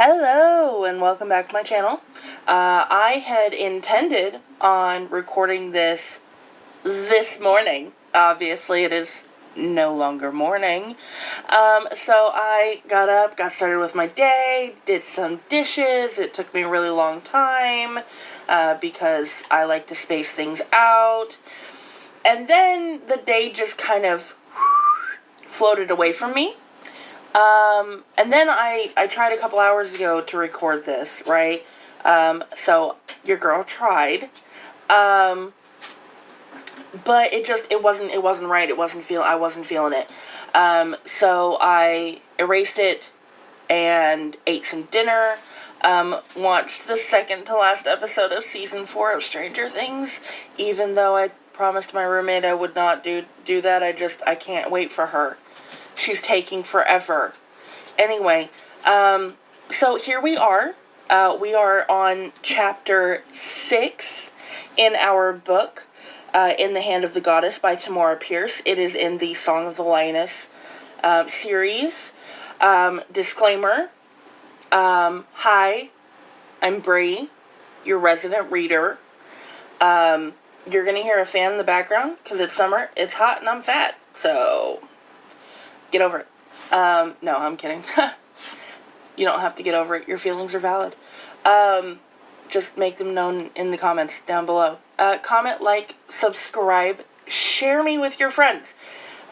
Hello, and welcome back to my channel. I had intended on recording this morning. Obviously, it is no longer morning. So I got up, got started with my day, did some dishes. It took me a really long time because I like to space things out. And then the day just kind of floated away from me. And then I tried a couple hours ago to record this, right? So your girl tried. But it wasn't right. I wasn't feeling it. So I erased it and ate some dinner. Watched the second to last episode of season 4 of Stranger Things, even though I promised my roommate I would not do that. I can't wait for her. She's taking forever. Anyway, so here we are. We are on chapter 6 in our book, In the Hand of the Goddess by Tamora Pierce. It is in the Song of the Lioness series. Disclaimer. Hi, I'm Bree, your resident reader. You're going to hear a fan in the background because it's summer, it's hot, and I'm fat. So get over it. No, I'm kidding. You don't have to get over it. Your feelings are valid. Just make them known in the comments down below. Comment, like, subscribe, share me with your friends.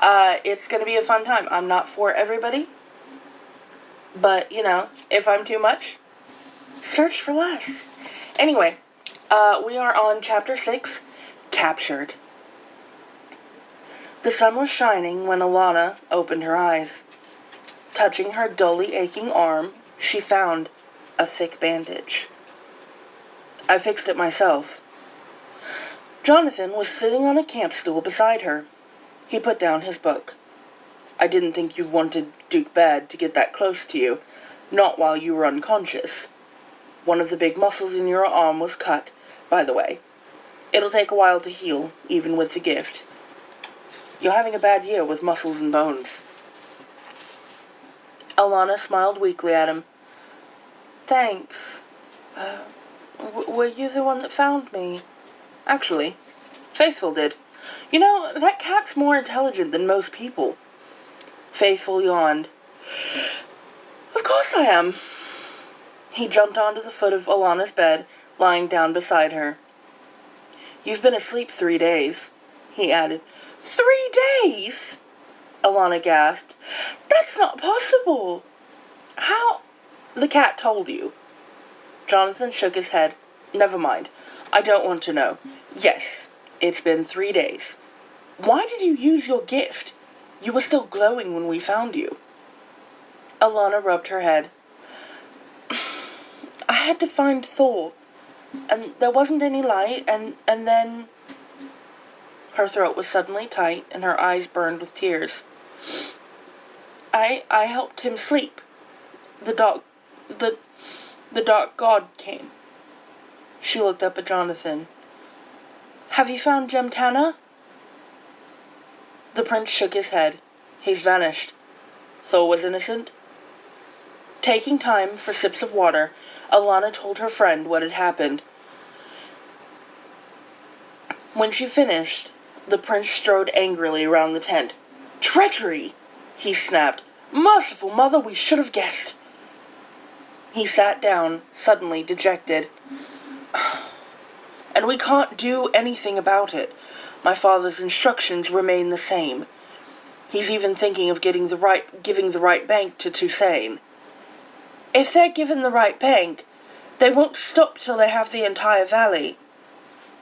It's going to be a fun time. I'm not for everybody. But, if I'm too much, search for less. Anyway, we are on chapter 6, Captured. The sun was shining when Alana opened her eyes. Touching her dully aching arm, she found a thick bandage. I fixed it myself. Jonathan was sitting on a camp stool beside her. He put down his book. I didn't think you wanted Duke Bad to get that close to you, not while you were unconscious. One of the big muscles in your arm was cut, by the way. It'll take a while to heal, even with the gift. You're having a bad year with muscles and bones. Alana smiled weakly at him. Thanks. Were you the one that found me? Actually, Faithful did. That cat's more intelligent than most people. Faithful yawned. Of course I am. He jumped onto the foot of Alana's bed, lying down beside her. You've been asleep 3 days, he added. 3 days? Alana gasped. That's not possible. How? The cat told you. Jonathan shook his head. Never mind. I don't want to know. Yes, it's been 3 days. Why did you use your gift? You were still glowing when we found you. Alana rubbed her head. I had to find Thor, and there wasn't any light, and then... Her throat was suddenly tight, and her eyes burned with tears. I helped him sleep. The dark god came. She looked up at Jonathan. Have you found Gemtana? The prince shook his head. He's vanished. Thor was innocent? Taking time for sips of water, Alana told her friend what had happened. When she finished, the prince strode angrily around the tent. Treachery! He snapped. Merciful mother, we should have guessed. He sat down, suddenly dejected. And we can't do anything about it. My father's instructions remain the same. He's even thinking of giving the right bank to Toussaint. If they're given the right bank, they won't stop till they have the entire valley,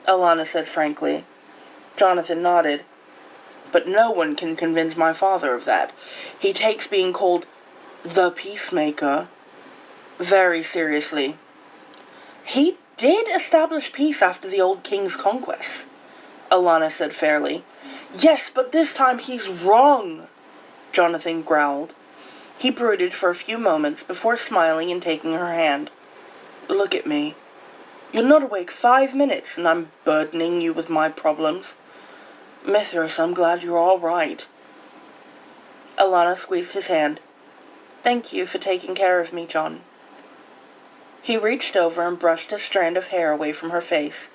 Alana said frankly. Jonathan nodded. But no one can convince my father of that. He takes being called the Peacemaker very seriously. He did establish peace after the old king's conquests, Alana said fairly. Yes, but this time he's wrong, Jonathan growled. He brooded for a few moments before smiling and taking her hand. Look at me. You're not awake 5 minutes, and I'm burdening you with my problems. Mithras, I'm glad you're all right. Alana squeezed his hand. Thank you for taking care of me, John. He reached over and brushed a strand of hair away from her face.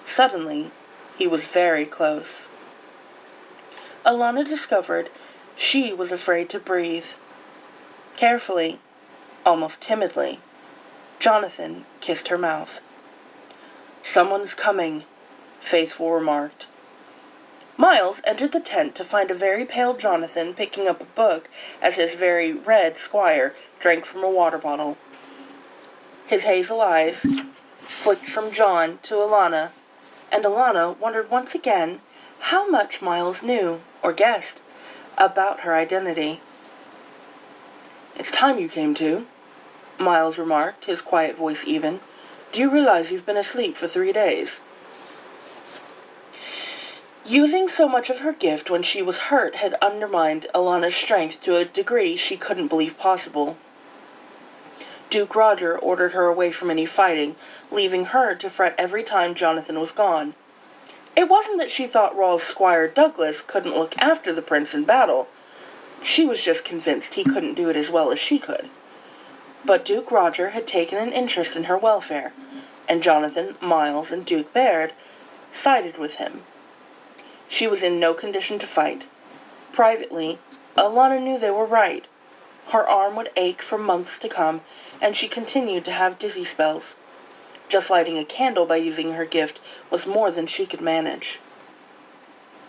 Suddenly, he was very close. Alana discovered she was afraid to breathe. Carefully, almost timidly, Jonathan kissed her mouth. "Someone's coming," Faithful remarked. Miles entered the tent to find a very pale Jonathan picking up a book as his very red squire drank from a water bottle. His hazel eyes flicked from John to Alana, and Alana wondered once again how much Miles knew, or guessed, about her identity. "It's time you came to," Miles remarked, his quiet voice even. "Do you realize you've been asleep for 3 days?" Using so much of her gift when she was hurt had undermined Alana's strength to a degree she couldn't believe possible. Duke Roger ordered her away from any fighting, leaving her to fret every time Jonathan was gone. It wasn't that she thought Rawls' Squire Douglas couldn't look after the prince in battle. She was just convinced he couldn't do it as well as she could. But Duke Roger had taken an interest in her welfare, and Jonathan, Miles, and Duke Baird sided with him. She was in no condition to fight. Privately, Alana knew they were right. Her arm would ache for months to come, and she continued to have dizzy spells. Just lighting a candle by using her gift was more than she could manage.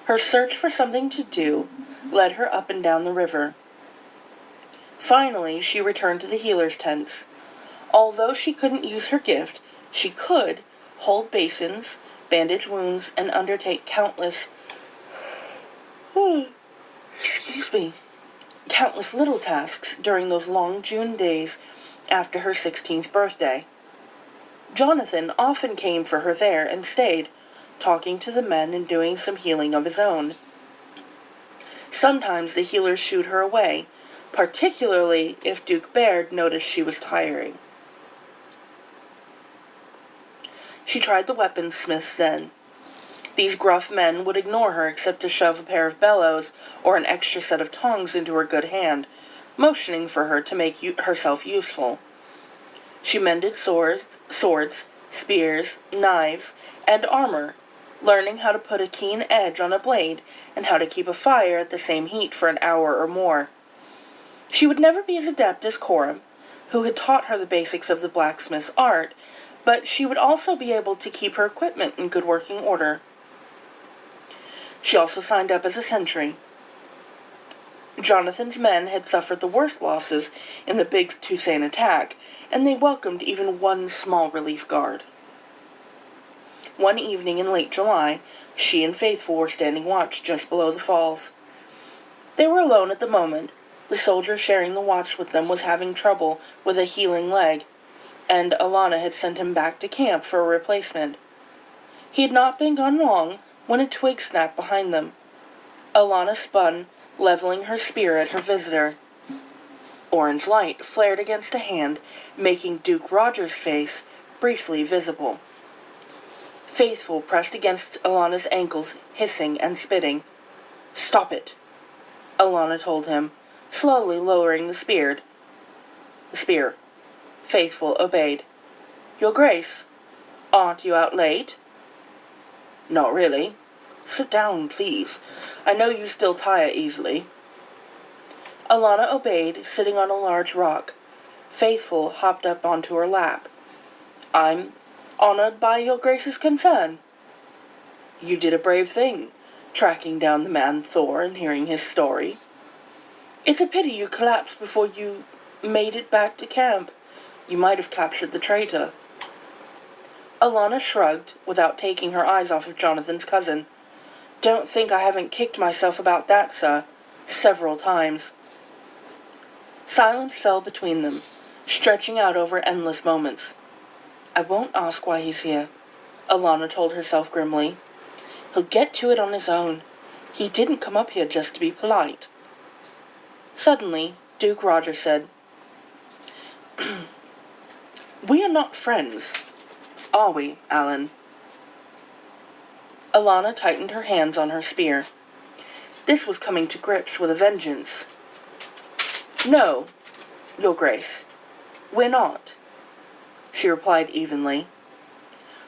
Her search for something to do led her up and down the river. Finally, she returned to the healer's tents. Although she couldn't use her gift, she could hold basins, bandage wounds, and undertake countless little tasks during those long June days after her 16th birthday. Jonathan often came for her there and stayed, talking to the men and doing some healing of his own. Sometimes the healers shooed her away, particularly if Duke Baird noticed she was tiring. She tried the weaponsmiths then. These gruff men would ignore her except to shove a pair of bellows or an extra set of tongs into her good hand, motioning for her to make herself useful. She mended swords, spears, knives, and armor, learning how to put a keen edge on a blade and how to keep a fire at the same heat for an hour or more. She would never be as adept as Coram, who had taught her the basics of the blacksmith's art, but she would also be able to keep her equipment in good working order. She also signed up as a sentry. Jonathan's men had suffered the worst losses in the big Toussaint attack, and they welcomed even one small relief guard. One evening in late July, she and Faithful were standing watch just below the falls. They were alone at the moment. The soldier sharing the watch with them was having trouble with a healing leg, and Alana had sent him back to camp for a replacement. He had not been gone long when a twig snapped behind them. Alana spun, leveling her spear at her visitor. Orange light flared against a hand, making Duke Roger's face briefly visible. Faithful pressed against Alana's ankles, hissing and spitting. "Stop it," Alana told him, slowly lowering the spear. Faithful obeyed. "Your Grace, aren't you out late?" "Not really. Sit down, please. I know you still tire easily." Alana obeyed, sitting on a large rock. Faithful hopped up onto her lap. "I'm honored by your Grace's concern." "You did a brave thing, tracking down the man Thor and hearing his story. It's a pity you collapsed before you made it back to camp. You might have captured the traitor." Alana shrugged, without taking her eyes off of Jonathan's cousin. "Don't think I haven't kicked myself about that, sir. Several times." Silence fell between them, stretching out over endless moments. "I won't ask why he's here," Alana told herself grimly. "He'll get to it on his own. He didn't come up here just to be polite." Suddenly, Duke Roger said, "We are not friends, are we, Alan?" Alana tightened her hands on her spear. This was coming to grips with a vengeance. "No, Your Grace, we're not." she replied evenly.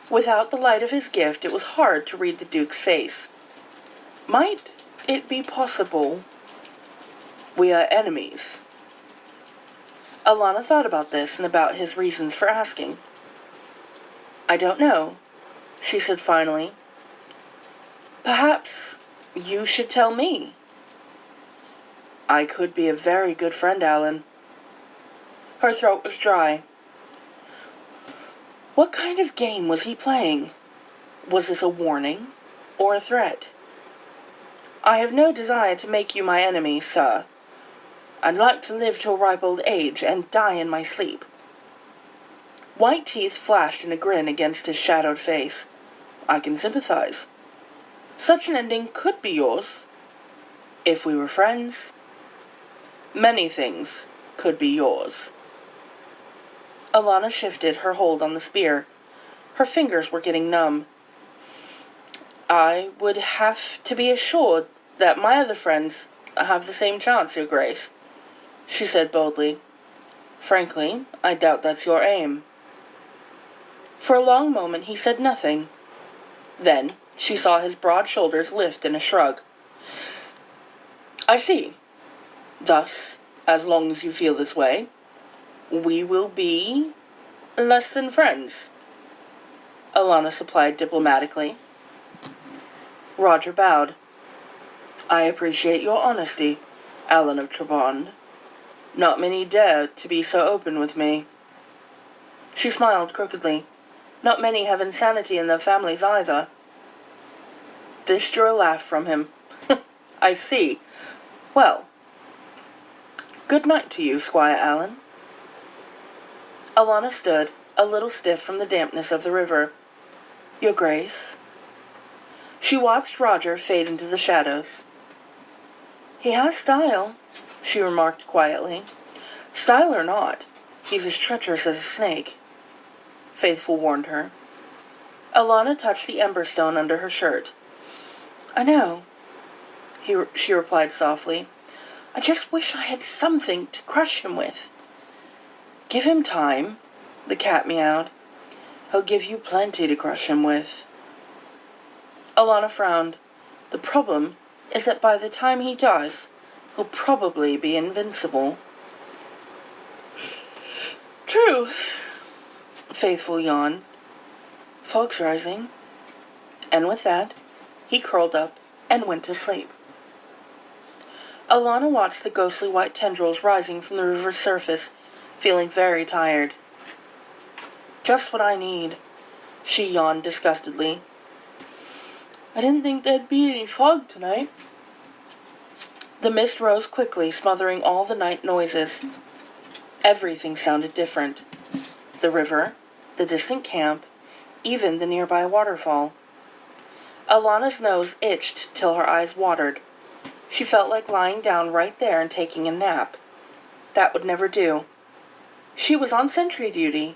Without the light of his gift, it was hard to read the Duke's face. Might it be possible we are enemies? Alana thought about this and about his reasons for asking. I don't know, she said finally. Perhaps you should tell me. I could be a very good friend, Alan. Her throat was dry. What kind of game was he playing? Was this a warning or a threat? I have no desire to make you my enemy, sir. I'd like to live to a ripe old age and die in my sleep. White teeth flashed in a grin against his shadowed face. I can sympathize. Such an ending could be yours, if we were friends. Many things could be yours. Alana shifted her hold on the spear. Her fingers were getting numb. I would have to be assured that my other friends have the same chance, Your Grace, she said boldly. Frankly, I doubt that's your aim. For a long moment he said nothing. Then she saw his broad shoulders lift in a shrug. I see. Thus, as long as you feel this way, we will be less than friends, Alana supplied diplomatically. Roger bowed. I appreciate your honesty, Alan of Trebond. Not many dare to be so open with me. She smiled crookedly. Not many have insanity in their families either. This drew a laugh from him. I see. Well, good night to you, Squire Allen. Alana stood, a little stiff from the dampness of the river. Your Grace. She watched Roger fade into the shadows. He has style, she remarked quietly. Style or not, he's as treacherous as a snake, Faithful warned her. Alana touched the ember stone under her shirt. I know, she replied softly. I just wish I had something to crush him with. Give him time, the cat meowed. He'll give you plenty to crush him with. Alana frowned. The problem is that by the time he does, he'll probably be invincible. True, Faithful yawned. Fog's rising. And with that, he curled up and went to sleep. Alana watched the ghostly white tendrils rising from the river's surface, feeling very tired. Just what I need, she yawned disgustedly. I didn't think there'd be any fog tonight. The mist rose quickly, smothering all the night noises. Everything sounded different. The river, the distant camp, even the nearby waterfall. Alana's nose itched till her eyes watered. She felt like lying down right there and taking a nap. That would never do. She was on sentry duty.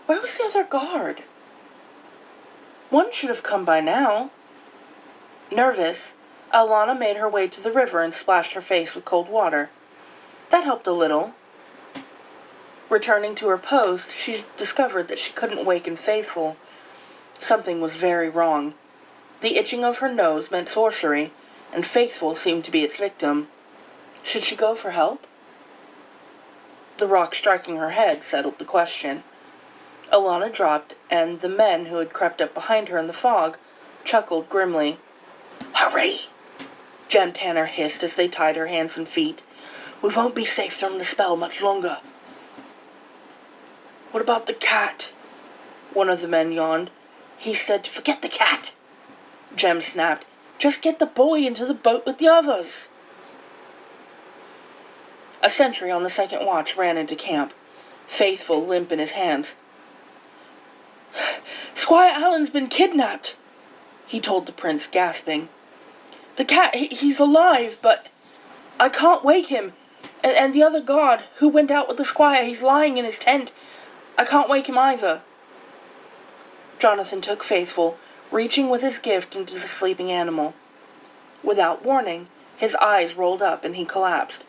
Where was the other guard? One should have come by now. Nervous, Alana made her way to the river and splashed her face with cold water. That helped a little. Returning to her post, she discovered that she couldn't waken Faithful. Something was very wrong. The itching of her nose meant sorcery, and Faithful seemed to be its victim. Should she go for help? The rock striking her head settled the question. Alana dropped, and the men who had crept up behind her in the fog chuckled grimly. Hurry! Jem Tanner hissed as they tied her hands and feet. We won't be safe from the spell much longer. What about the cat? One of the men yawned. He said, forget the cat. Jem snapped. Just get the boy into the boat with the others. A sentry on the second watch ran into camp, Faithful limp in his hands. Squire Allen's been kidnapped, he told the prince, gasping. The cat, he's alive, but I can't wake him. And the other guard who went out with the squire, he's lying in his tent. I can't wake him either. Jonathan took Faithful, reaching with his gift into the sleeping animal. Without warning, his eyes rolled up and he collapsed.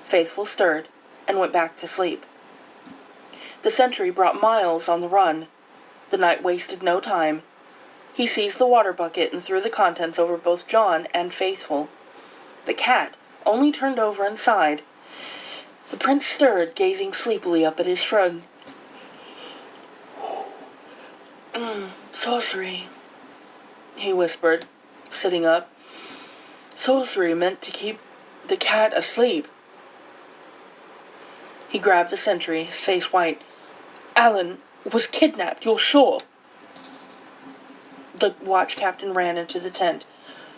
Faithful stirred and went back to sleep. The sentry brought Miles on the run. The knight wasted no time. He seized the water bucket and threw the contents over both John and Faithful. The cat only turned over and sighed. The prince stirred, gazing sleepily up at his friend. Sorcery, he whispered, sitting up. Sorcery meant to keep the cat asleep. He grabbed the sentry, his face white. Alan was kidnapped, you're sure? The watch captain ran into the tent.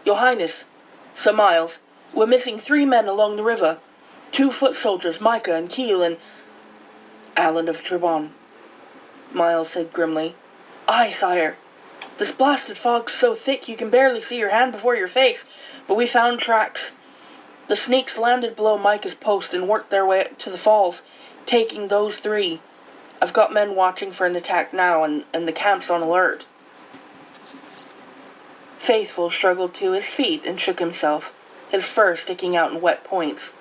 Your Highness, Sir Miles, we're missing 3 men along the river. 2 foot soldiers, Micah and Keel, and Alan of Trebon, Miles said grimly. Aye, sire. This blasted fog's so thick you can barely see your hand before your face, but we found tracks. The sneaks landed below Micah's post and worked their way to the falls, taking those 3. I've got men watching for an attack now, and the camp's on alert. Faithful struggled to his feet and shook himself, his fur sticking out in wet points.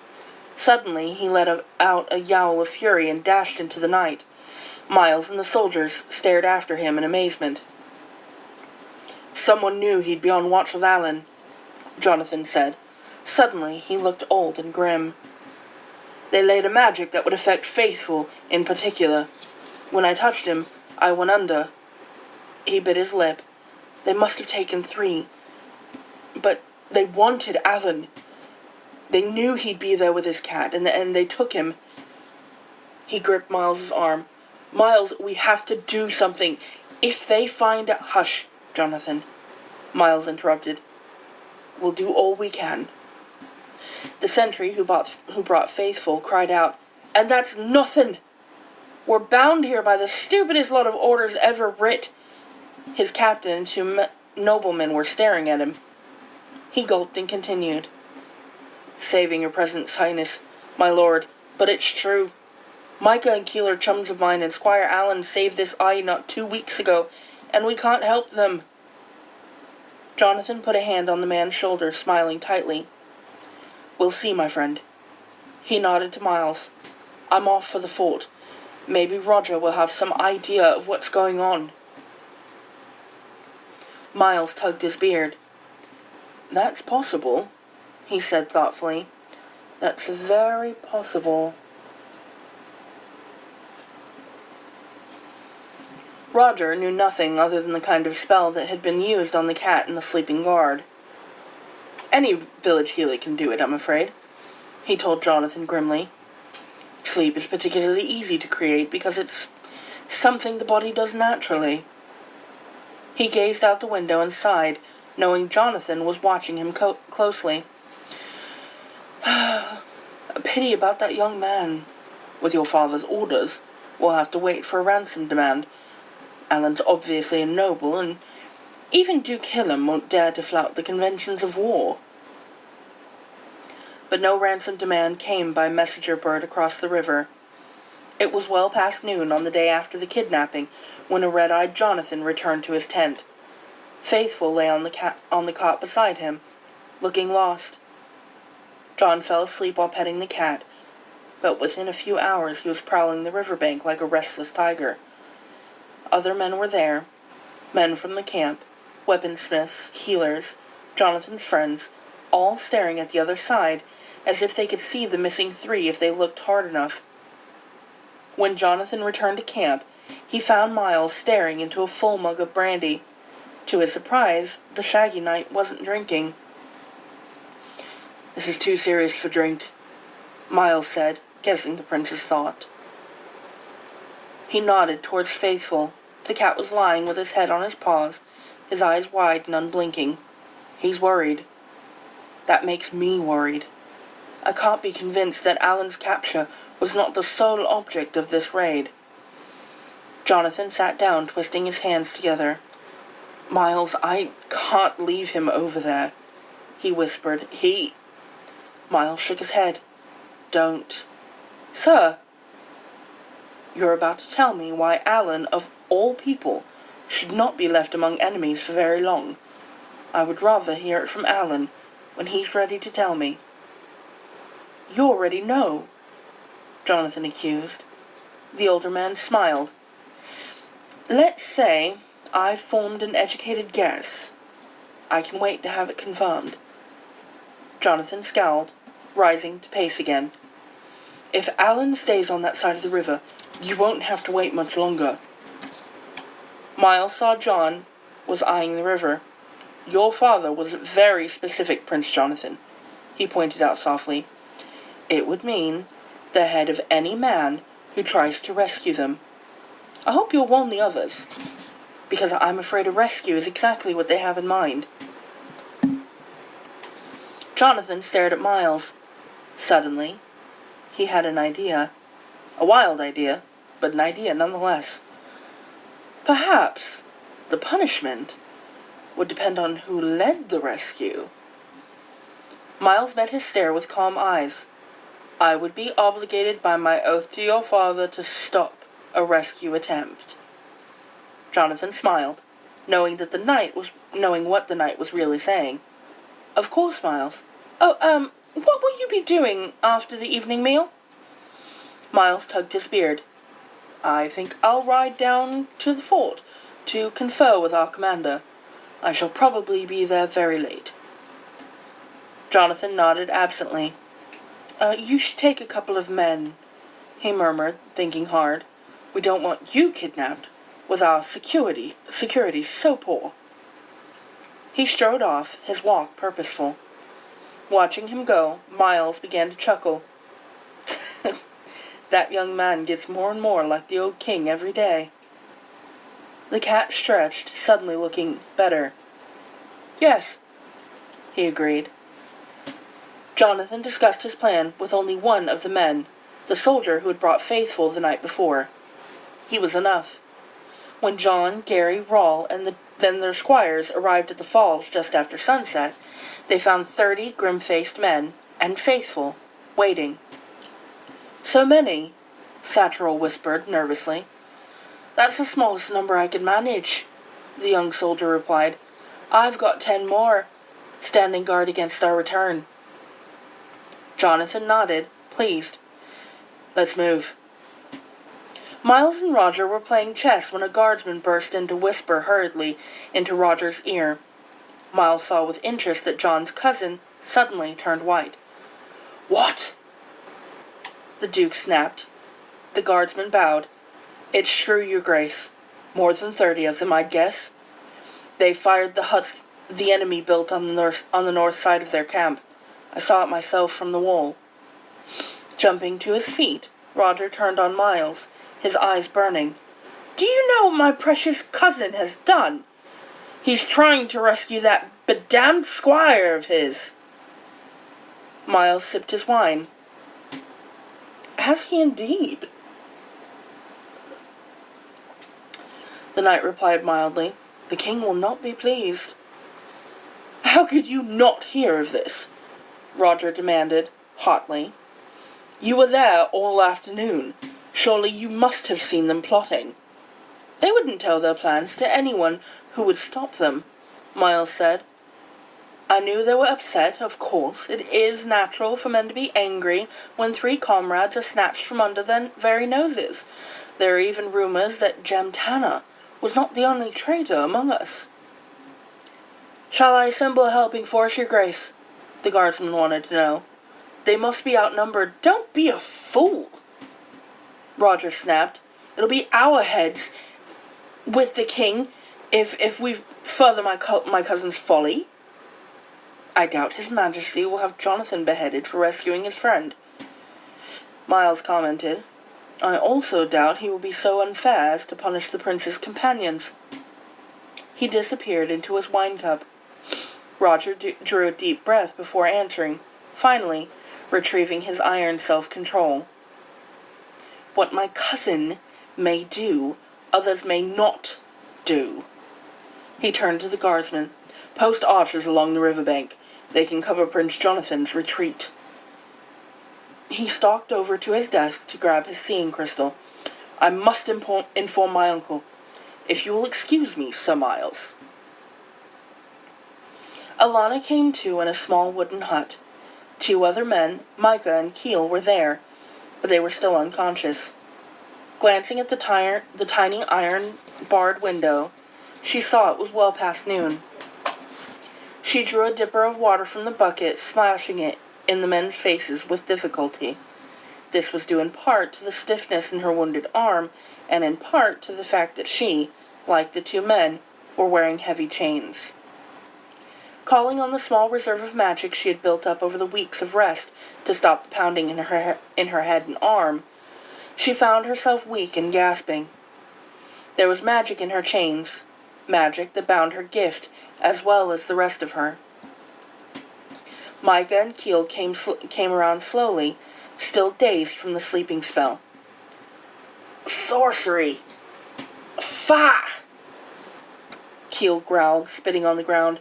Suddenly he let out a yowl of fury and dashed into the night. Miles and the soldiers stared after him in amazement. Someone knew he'd be on watch with Alan, Jonathan said. Suddenly he looked old and grim. They laid a magic that would affect Faithful in particular. When I touched him, I went under. He bit his lip. They must have taken 3. But they wanted Alan. They knew he'd be there with his cat, and they took him. He gripped Miles's arm. Miles, we have to do something. If they find out... Hush, Jonathan, Miles interrupted. We'll do all we can. The sentry who brought Faithful cried out, And that's nothing! We're bound here by the stupidest lot of orders ever writ. His captain and 2 noblemen were staring at him. He gulped and continued. Saving your presence, Highness, my lord, but it's true. Micah and Keel are chums of mine, and Squire Allen saved this eye not 2 weeks ago, and we can't help them. Jonathan put a hand on the man's shoulder, smiling tightly. We'll see, my friend. He nodded to Miles. I'm off for the fort. Maybe Roger will have some idea of what's going on. Miles tugged his beard. That's possible, he said thoughtfully. That's very possible. Roger knew nothing other than the kind of spell that had been used on the cat and the sleeping guard. Any village healer can do it, I'm afraid, he told Jonathan grimly. Sleep is particularly easy to create because it's something the body does naturally. He gazed out the window and sighed, knowing Jonathan was watching him closely. A pity about that young man. With your father's orders, we'll have to wait for a ransom demand. Alan's obviously a noble, and even Duke Hillam won't dare to flout the conventions of war. But no ransom demand came by messenger bird across the river. It was well past noon on the day after the kidnapping when a red-eyed Jonathan returned to his tent. Faithful lay on the cot beside him, looking lost. John fell asleep while petting the cat, but within a few hours he was prowling the riverbank like a restless tiger. Other men were there, men from the camp, weaponsmiths, healers, Jonathan's friends, all staring at the other side as if they could see the missing 3 if they looked hard enough. When Jonathan returned to camp, he found Miles staring into a full mug of brandy. To his surprise, the shaggy knight wasn't drinking. This is too serious for drink, Miles said, guessing the prince's thought. He nodded towards Faithful. The cat was lying with his head on his paws, his eyes wide and unblinking. He's worried. That makes me worried. I can't be convinced that Alan's capture was not the sole object of this raid. Jonathan sat down, twisting his hands together. Miles, I can't leave him over there, he whispered. Miles shook his head. Don't. Sir, you're about to tell me why Alan, of all people, should not be left among enemies for very long. I would rather hear it from Alan when he's ready to tell me. You already know, Jonathan accused. The older man smiled. Let's say I formed an educated guess. I can wait to have it confirmed. Jonathan scowled, rising to pace again. If Alan stays on that side of the river, you won't have to wait much longer. Miles saw John was eyeing the river. Your father was very specific, Prince Jonathan, he pointed out softly. It would mean the head of any man who tries to rescue them. I hope you'll warn the others, because I'm afraid a rescue is exactly what they have in mind. Jonathan stared at Miles. Suddenly, he had an idea. A wild idea, but an idea nonetheless. Perhaps the punishment would depend on who led the rescue. Miles met his stare with calm eyes. I would be obligated by my oath to your father to stop a rescue attempt. Jonathan smiled, knowing what the knight was really saying. Of course, Miles. Oh, what will you be doing after the evening meal? Miles tugged his beard. I think I'll ride down to the fort to confer with our commander. I shall probably be there very late. Jonathan nodded absently. You should take a couple of men, he murmured, thinking hard. We don't want you kidnapped, with our security so poor. He strode off, his walk purposeful. Watching him go, Miles began to chuckle. That young man gets more and more like the old king every day. The cat stretched, suddenly looking better. Yes, he agreed. Jonathan discussed his plan with only one of the men, the soldier who had brought Faithful the night before. He was enough. When John, Gary, Rawl, and then their squires arrived at the falls just after sunset, they found 30 grim-faced men, and Faithful, waiting. So many, Satchel whispered nervously. That's the smallest number I can manage, the young soldier replied. I've got 10 more, standing guard against our return. Jonathan nodded, pleased. Let's move. Miles and Roger were playing chess when a guardsman burst in to whisper hurriedly into Roger's ear. Miles saw with interest that John's cousin suddenly turned white. What? The Duke snapped. The guardsman bowed. It's true, Your Grace. More than 30 of them, I'd guess. They fired the huts the enemy built on the north side of their camp. I saw it myself from the wall. Jumping to his feet, Roger turned on Miles, his eyes burning. Do you know what my precious cousin has done? He's trying to rescue that bedamned squire of his. Miles sipped his wine. Has he indeed? The knight replied mildly. The king will not be pleased. How could you not hear of this? Roger demanded, hotly. You were there all afternoon. Surely you must have seen them plotting. They wouldn't tell their plans to anyone who would stop them, Miles said. I knew they were upset, of course. It is natural for men to be angry when 3 comrades are snatched from under their very noses. There are even rumors that Jem Tanner was not the only traitor among us. Shall I assemble a helping force, Your Grace? The guardsman wanted to know. They must be outnumbered. Don't be a fool, Roger snapped. It'll be our heads with the king if we further my cousin's folly. I doubt His Majesty will have Jonathan beheaded for rescuing his friend. Miles commented. I also doubt he will be so unfair as to punish the prince's companions. He disappeared into his wine cup. Roger drew a deep breath before answering, finally retrieving his iron self-control. What my cousin may do, others may not do. He turned to the guardsmen. Post archers along the riverbank. They can cover Prince Jonathan's retreat. He stalked over to his desk to grab his seeing crystal. I must inform my uncle. If you will excuse me, Sir Miles. Alana came to in a small wooden hut. 2 other men, Micah and Keel, were there, but they were still unconscious. Glancing at the tiny iron-barred window, she saw it was well past noon. She drew a dipper of water from the bucket, splashing it in the men's faces with difficulty. This was due in part to the stiffness in her wounded arm, and in part to the fact that she, like the two men, were wearing heavy chains. Calling on the small reserve of magic she had built up over the weeks of rest to stop the pounding in her head and arm, she found herself weak and gasping. There was magic in her chains, magic that bound her gift as well as the rest of her. Micah and Keel came around slowly, still dazed from the sleeping spell. "Sorcery! Fa!" Keel growled, spitting on the ground.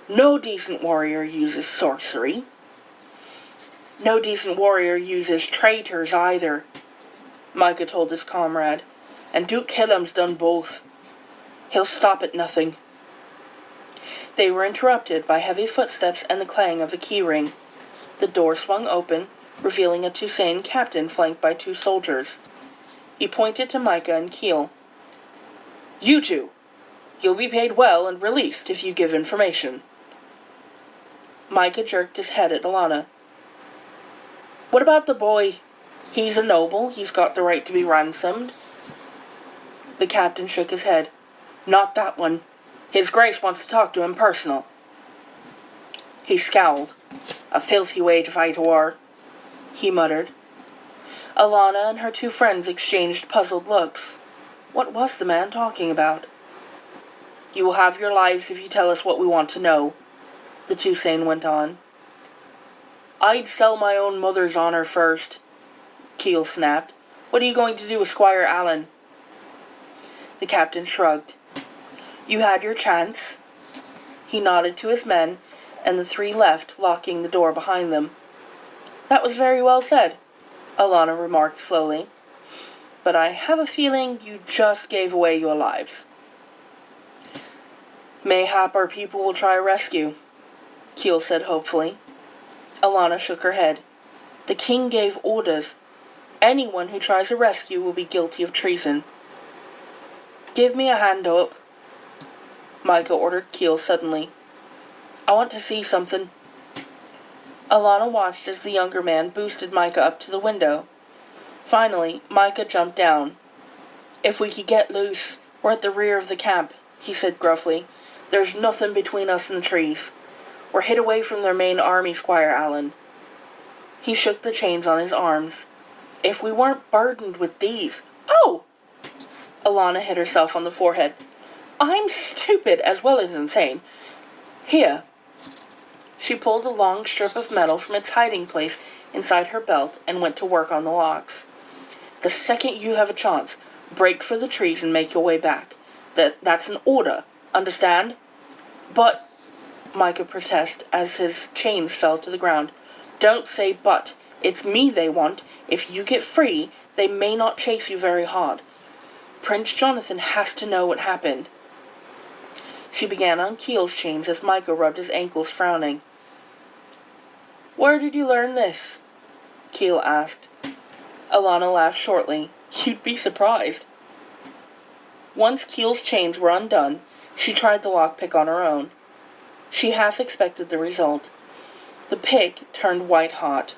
"No decent warrior uses sorcery. No decent warrior uses traitors either," Micah told his comrade, "and Duke Killam's done both. He'll stop at nothing." They were interrupted by heavy footsteps and the clang of a key ring. The door swung open, revealing a Toussaint captain flanked by two soldiers. He pointed to Micah and Keel. "You two! You'll be paid well and released if you give information." Micah jerked his head at Alana. "What about the boy? He's a noble. He's got the right to be ransomed." The captain shook his head. "Not that one. His Grace wants to talk to him personal." He scowled. "A filthy way to fight a war," he muttered. Alana and her two friends exchanged puzzled looks. What was the man talking about? "You will have your lives if you tell us what we want to know," the Toussaint went on. "I'd sell my own mother's honor first," Keel snapped. "What are you going to do with Squire Allen?" The captain shrugged. "You had your chance." He nodded to his men, and the three left, locking the door behind them. "That was very well said," Alana remarked slowly. "But I have a feeling you just gave away your lives." "Mayhap our people will try rescue," Keel said hopefully. Alana shook her head. "The king gave orders. Anyone who tries a rescue will be guilty of treason." "Give me a hand up," Micah ordered Keel suddenly. "I want to see something." Alana watched as the younger man boosted Micah up to the window. Finally, Micah jumped down. "If we could get loose, we're at the rear of the camp," he said gruffly. "There's nothing between us and the trees. We're hid away from their main army, Squire Allen." He shook the chains on his arms. "If we weren't burdened with these—" "Oh!" Alana hit herself on the forehead. "I'm stupid as well as insane. Here." She pulled a long strip of metal from its hiding place inside her belt and went to work on the locks. "The second you have a chance, break for the trees and make your way back. That's an order, understand?" "But," Micah protested as his chains fell to the ground. "Don't say but. It's me they want. If you get free, they may not chase you very hard. Prince Jonathan has to know what happened." She began on Keel's chains as Micah rubbed his ankles, frowning. "Where did you learn this?" Keel asked. Alana laughed shortly. "You'd be surprised." Once Keel's chains were undone, she tried the lockpick on her own. She half expected the result. The pick turned white-hot.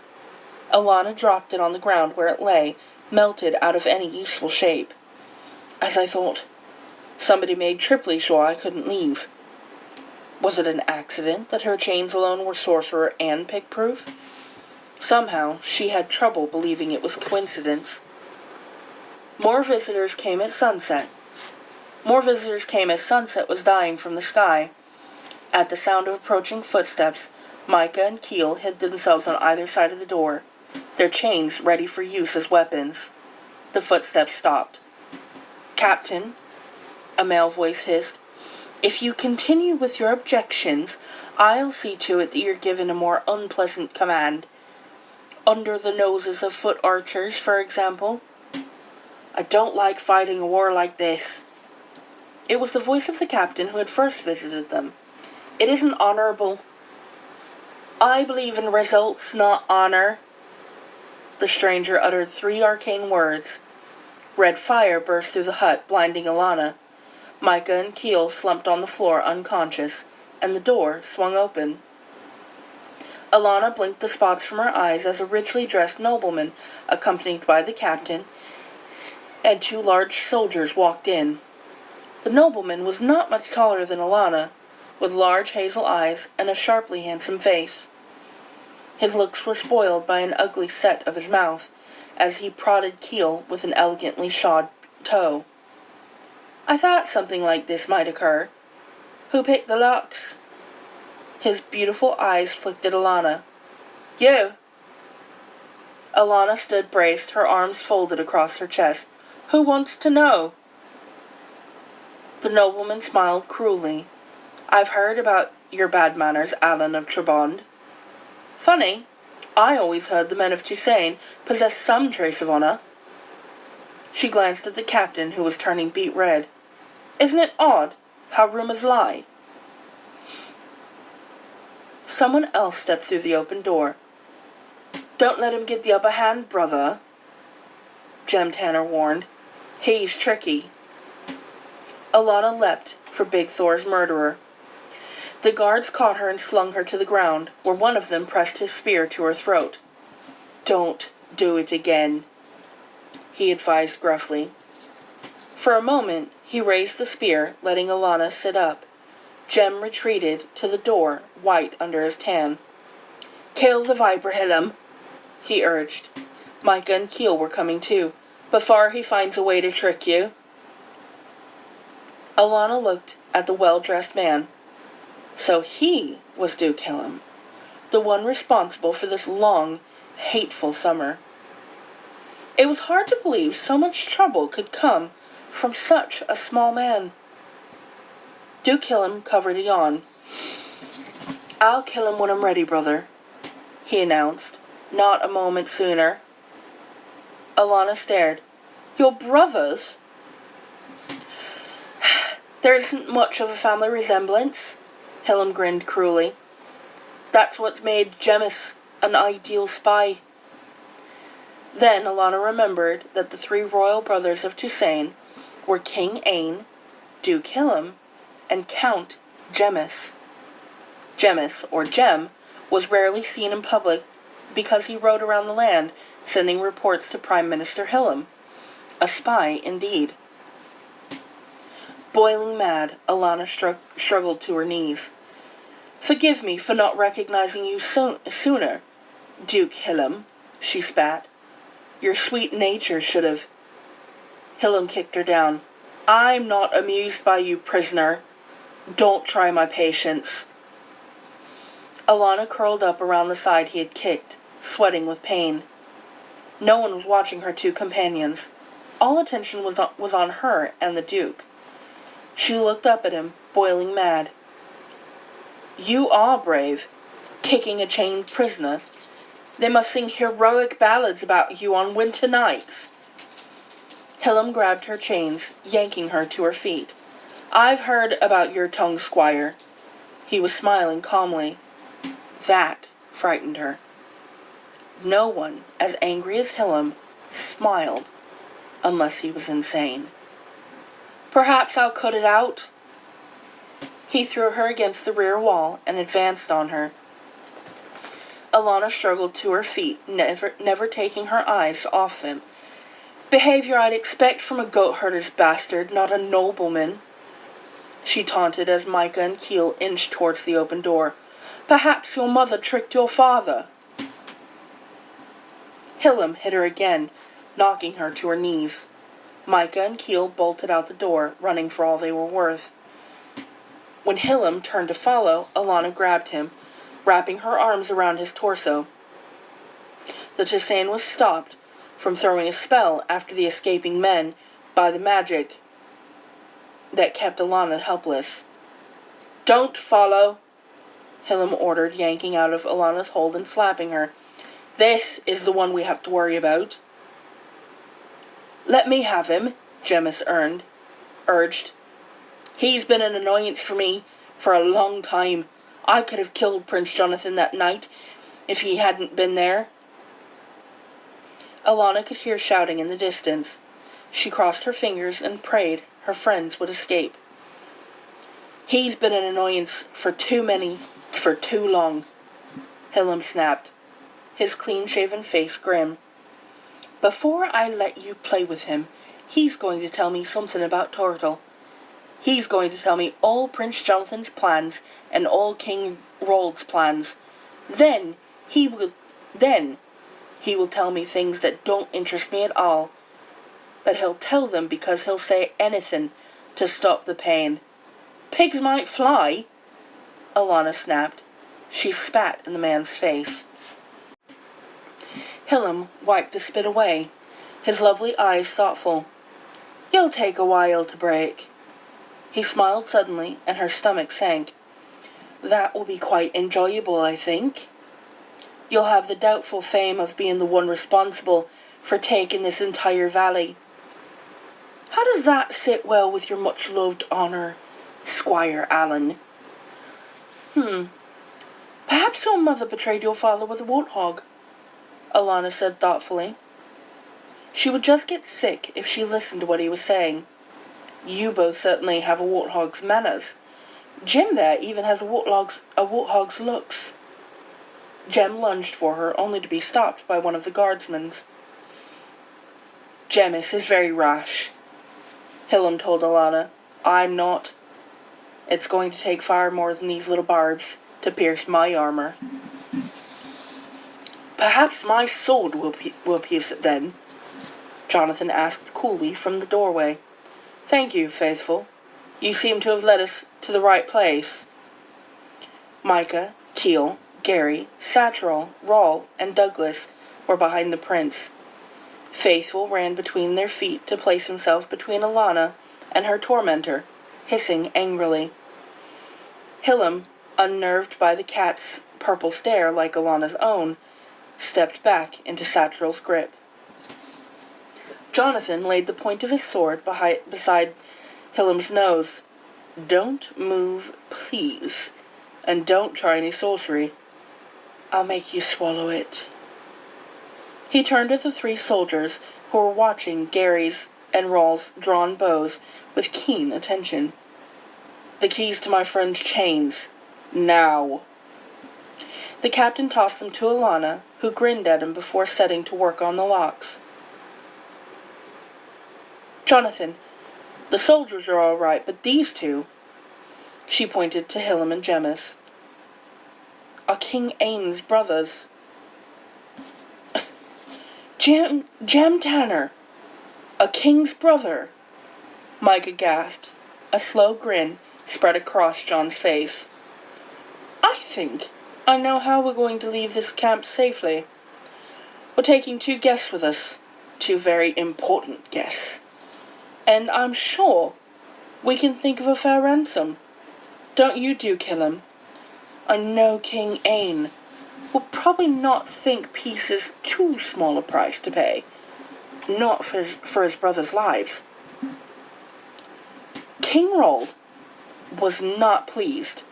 Alana dropped it on the ground where it lay, melted out of any useful shape. As I thought, somebody made triply sure I couldn't leave. Was it an accident that her chains alone were sorcerer and pick-proof? Somehow, she had trouble believing it was coincidence. More visitors came as sunset was dying from the sky. At the sound of approaching footsteps, Micah and Keel hid themselves on either side of the door, their chains ready for use as weapons. The footsteps stopped. "Captain," a male voice hissed, "if you continue with your objections, I'll see to it that you're given a more unpleasant command. Under the noses of foot archers, for example." "I don't like fighting a war like this." It was the voice of the captain who had first visited them. "It isn't honorable." "I believe in results, not honor." The stranger uttered 3 arcane words. Red fire burst through the hut, blinding Alana. Micah and Keel slumped on the floor unconscious, and the door swung open. Alana blinked the spots from her eyes as a richly dressed nobleman, accompanied by the captain, and 2 large soldiers walked in. The nobleman was not much taller than Alana, with large hazel eyes and a sharply handsome face. His looks were spoiled by an ugly set of his mouth, as he prodded Keel with an elegantly shod toe. "I thought something like this might occur. Who picked the locks?" His beautiful eyes flicked at Alana. "You." Alana stood braced, her arms folded across her chest. "Who wants to know?" The nobleman smiled cruelly. "I've heard about your bad manners, Alan of Trebond. Funny, I always heard the men of Toussaint possessed some trace of honor." She glanced at the captain, who was turning beet red. "Isn't it odd how rumors lie?" Someone else stepped through the open door. "Don't let him get the upper hand, brother," Jem Tanner warned. "He's tricky." Alana leapt for Big Thor's murderer. The guards caught her and slung her to the ground, where one of them pressed his spear to her throat. "Don't do it again," he advised gruffly. For a moment, he raised the spear, letting Alana sit up. Jem retreated to the door, white under his tan. "Kill the viper, Hillam," he urged. Micah and Keel were coming too, before he finds a way to trick you. Alana looked at the well-dressed man. So he was Duke Hillam, the one responsible for this long, hateful summer. It was hard to believe so much trouble could come from such a small man. Duke Hillam covered a yawn. "I'll kill him when I'm ready, brother," he announced, not a moment sooner. Alana stared. "Your brothers?" "There isn't much of a family resemblance," Hillam grinned cruelly. "That's what's made Gemmis an ideal spy." Then Alana remembered that the 3 royal brothers of Toussaint were King Ain, Duke Hillam, and Count Gemmis. Gemmis, or Jem, was rarely seen in public because he rode around the land, sending reports to Prime Minister Hillam. A spy, indeed. Boiling mad, Alana struggled to her knees. "Forgive me for not recognizing you sooner, Duke Hillam," she spat. "Your sweet nature should have—" Hillam kicked her down. "I'm not amused by you, prisoner. Don't try my patience." Alana curled up around the side he had kicked, sweating with pain. No one was watching her 2 companions. All attention was on her and the Duke. She looked up at him, boiling mad. "You are brave, kicking a chained prisoner. They must sing heroic ballads about you on winter nights." Hillam grabbed her chains, yanking her to her feet. "I've heard about your tongue, squire." He was smiling calmly. That frightened her. No one as angry as Hillam smiled, unless he was insane. "Perhaps I'll cut it out." He threw her against the rear wall and advanced on her. Alana struggled to her feet, never taking her eyes off him. "Behavior I'd expect from a goat-herder's bastard, not a nobleman," she taunted as Micah and Keel inched towards the open door. "Perhaps your mother tricked your father." Hillam hit her again, knocking her to her knees. Micah and Keel bolted out the door, running for all they were worth. When Hillam turned to follow, Alana grabbed him, wrapping her arms around his torso. The Toussaint was stopped from throwing a spell after the escaping men by the magic that kept Alana helpless. "Don't follow," Hillam ordered, yanking out of Alana's hold and slapping her. "This is the one we have to worry about." "Let me have him," Gemmis urged. "He's been an annoyance for me for a long time. I could have killed Prince Jonathan that night if he hadn't been there." Alana could hear shouting in the distance. She crossed her fingers and prayed her friends would escape. He's been an annoyance for too long, Hillam snapped, his clean-shaven face grim. Before I let you play with him, he's going to tell me something about Turtle. He's going to tell me all Prince Jonathan's plans and all King Rold's plans. Then he will tell me things that don't interest me at all. But he'll tell them because he'll say anything to stop the pain. Pigs might fly, Alana snapped. She spat in the man's face. Hillam wiped the spit away, his lovely eyes thoughtful. You'll take a while to break. He smiled suddenly, and her stomach sank. That will be quite enjoyable, I think. You'll have the doubtful fame of being the one responsible for taking this entire valley. How does that sit well with your much-loved honour, Squire Allen? Perhaps your mother betrayed your father with a warthog, Alana said thoughtfully. She would just get sick if she listened to what he was saying. You both certainly have a warthog's manners. Jem there even has a warthog's looks. Jem lunged for her, only to be stopped by one of the guardsmen. Jemis is very rash, Hillam told Alana. I'm not. It's going to take far more than these little barbs to pierce my armor. Perhaps my sword will pierce it then, Jonathan asked coolly from the doorway. Thank you, faithful. You seem to have led us to the right place. Micah, Keel, Gary, Satchel, Rawl, and Douglas were behind the prince. Faithful ran between their feet to place himself between Alana and her tormentor, hissing angrily. Hillam, unnerved by the cat's purple stare like Alana's own, stepped back into Satchel's grip. Jonathan laid the point of his sword beside Hillam's nose. Don't move, please, and don't try any sorcery. I'll make you swallow it. He turned to the three soldiers who were watching Gary's and Rawl's drawn bows with keen attention. The keys to my friend's chains. Now. The captain tossed them to Alana, who grinned at him before setting to work on the locks. Jonathan, the soldiers are all right, but these two, she pointed to Hillam and Jemis, are King Ain's brothers. Jem Tanner, a king's brother, Micah gasped. A slow grin spread across John's face. I think I know how we're going to leave this camp safely. We're taking 2 guests with us, 2 very important guests. And I'm sure we can think of a fair ransom. Don't you, Duke Hillam? I know King Ain will probably not think peace is too small a price to pay. Not for his brothers' lives. King Rold was not pleased,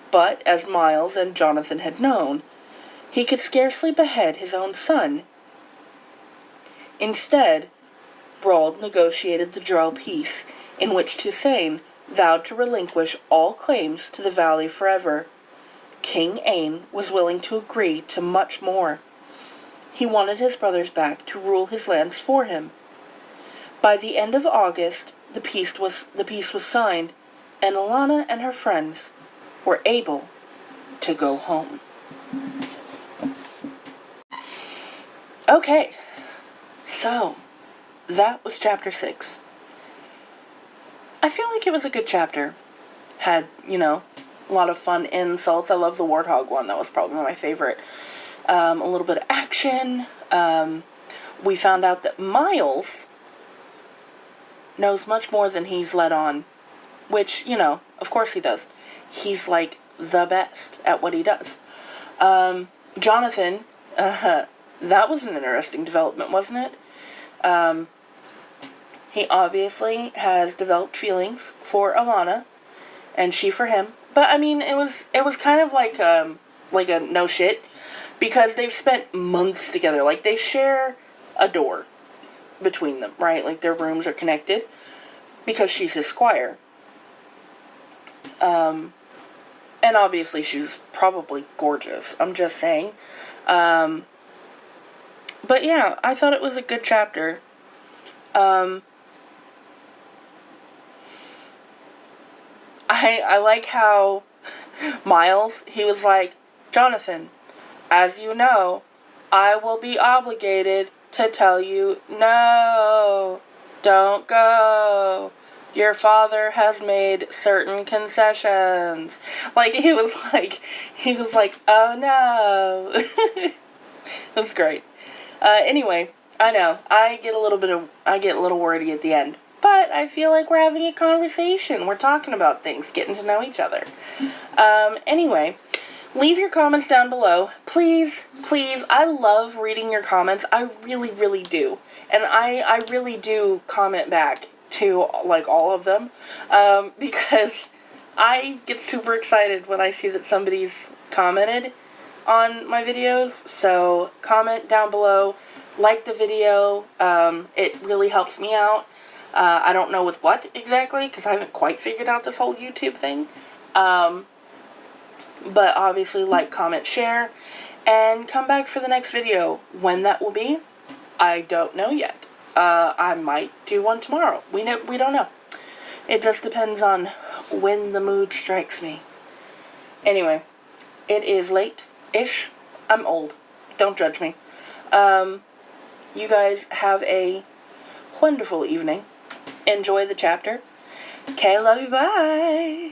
but as Miles and Jonathan had known, he could scarcely behead his own son. Instead, Rold negotiated the Drow peace, in which Tusain vowed to relinquish all claims to the valley forever. King Ain was willing to agree to much more. He wanted his brothers back to rule his lands for him. By the end of August, the peace was signed, and Alana and her friends were able to go home. Okay, so that was chapter 6. I feel like it was a good chapter. Had, a lot of fun insults. I love the Warthog one. That was probably my favorite. A little bit of action. We found out that Miles knows much more than he's let on. Which, of course he does. He's, the best at what he does. Jonathan, that was an interesting development, wasn't it? He obviously has developed feelings for Alana, and she for him. But, it was kind of like a no shit, because they've spent months together. They share a door. between them, right? Like, their rooms are connected because she's his squire. And obviously she's probably gorgeous. I'm just saying. But yeah, I thought it was a good chapter. I like how Miles, he was like, Jonathan, as you know, I will be obligated to tell you, no, don't go. Your father has made certain concessions. Like, he was like, oh no. It was great. Anyway, I know, I get a little wordy at the end. But I feel like we're having a conversation. We're talking about things, getting to know each other. Anyway, leave your comments down below. Please, please, I love reading your comments. I really, really do. And I really do comment back to, like, all of them. Because I get super excited when I see that somebody's commented on my videos. So, comment down below. Like the video. It really helps me out. I don't know with what exactly, because I haven't quite figured out this whole YouTube thing. But obviously, like, comment, share, and come back for the next video. When that will be, I don't know yet. I might do one tomorrow. We don't know. It just depends on when the mood strikes me. Anyway, it is late-ish. I'm old. Don't judge me. You guys have a wonderful evening. Enjoy the chapter. Okay, love you, bye!